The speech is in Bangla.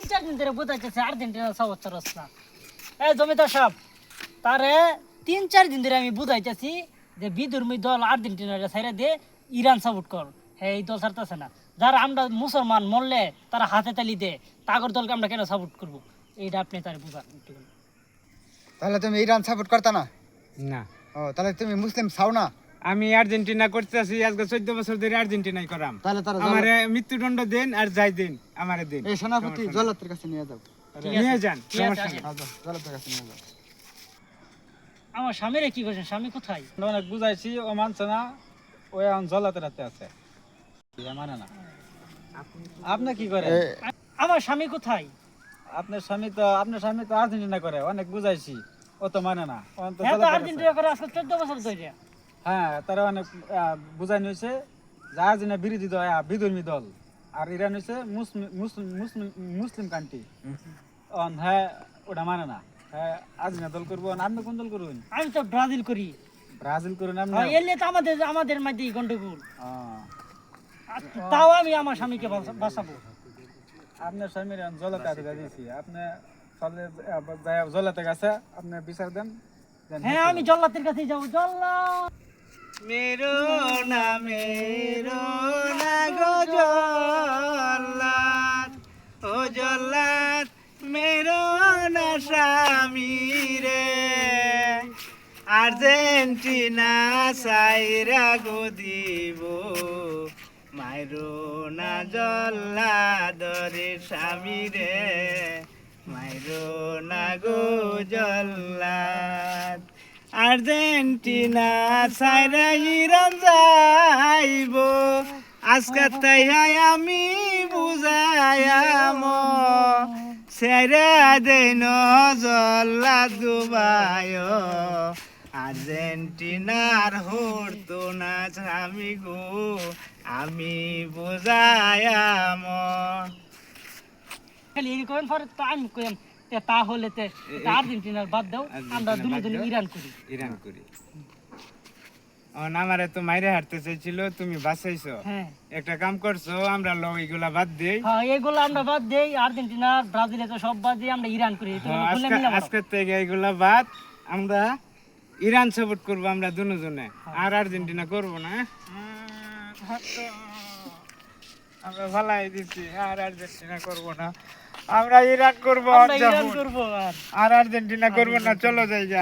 3-4 দিন ধরে বুঝাইতেছে আর্জেন্টিনা সাপোর্ট করছ না। এই জমিদার সাহেব, তারে 3-4 দিন ধরে আমি বুঝাইতেছি যে বিধর্মী দল আর্জেন্টিনারে ছেড়ে দিয়ে ইরান সাপোর্ট কর। হ্যাঁ, এই দল ছাড়তেছে না। যারা আমরা মুসলমান মরলে তারা হাতে তালি দে, তাগর দলকে আমরা কেন সাপোর্ট করবো? এইটা আপনি তারে বুঝান একটু। তাহলে তুমি ইরান সাপোর্ট করতা না? না, ও তাহলে তুমি মুসলিম চাও না? আমি আর্জেন্টিনা করতেছি আজকে 14 বছর ধরে আর্জেন্টিনাই করাম। তাহলে তারা আমারে মৃত্যুদণ্ড দেন আর যাই দেন আমারে দেন। এই সেনাপতি জলাতের কাছে নিয়ে যাও। নিয়ে যান, ঠিক আছে, সমস্যা আসেন। নেই। জলাতের কাছে নিয়ে যাও। আমার স্বামীরে কি করছেন? স্বামী কোথায়? অনেক বুঝাইছি, ও মানছে না, ও এখন জলাতে রাতে আছে, মানে না। আপনি কি করেন? আমার স্বামী কোথায়? আপনার স্বামী তো আর্জেন্টিনা করে, অনেক বুঝাইছি, ও তো মানে না। ও তো হ্যাঁ, তো জলাতে আছে। আর্জেন্টিনা করে আজকে 14 বছর ধরে। হ্যাঁ, তারা অনেক বুঝাই নিয়েছে যে আর্জেন্টিনা বিরোধী দল, বিধর্মী দল, আর ইরান হচ্ছে মুসলিম কান্ট্রি। হ্যাঁ, ওটা মানে না। হ্যাঁ, আর্জেন্টিনা দল করবো। আপনি কোন দল করবেন? আমি তো ব্রাজিল করি। ব্রাজিল করুন আপনি? এলে তো আমাদের মধ্যে গন্ডগোল। হ্যাঁ। তাও আমি আমার স্বামীকে বাঁচাবো। আপনার স্বামীর জলাতে আটকা দিয়েছি, আপনি ফলে জলাতে গেছে, আপনি বিচার দেন। হ্যাঁ, আমি জল্লাতের কাছে যাবো। জল্লাদ মেরো না গো জল্লাদ, ও জল্লাদ মেরো না স্বামী রে, আর্জেন্টিনা সাইরা গো দিব, মাইরো না জল্লাদ রে স্বামী রে, মাইরো না গো জল্লাদ। আর্জেন্টিনা সাইরা ইরান যাইব, আজকে তাই আমি বুঝায়াম, সেরা দেন জল্লাদ দুবাই, আর্জেন্টিনার হরতো না স্বামী গো, আমি বুঝায়াম। খালি এই করেন, পরে তো আমি কইম তাহলে আর্জেন্টিনার বাদ দাও, আমরা দুনো ইরান করি। ইরান করি। আমারে তো মাইরে হারতে চাইছিল, তুমি বাঁচাইছো। হ্যাঁ, একটা কাম করছো, আমরা ওইগুলা বাদ দেই। হ্যাঁ, এগুলো আমরা বাদ দেই। আর্জেন্টিনা ব্রাজিল তো সব বাদ দিয়ে আমরা ইরান করি। তো খুলে মিলাবো। আজকের থেকে এইগুলা বাদ, আমরা ইরান সাপোর্ট করবো আমরা দুজনে, আর আর্জেন্টিনা করবো না। আমরা ভালাই দিচ্ছি, আর আর্জেন্টিনা করবো না, আমরা ইরান করবো। আমরা ইরান করবো। আর আর্জেন্টিনা করবো না, চলো যাই যা।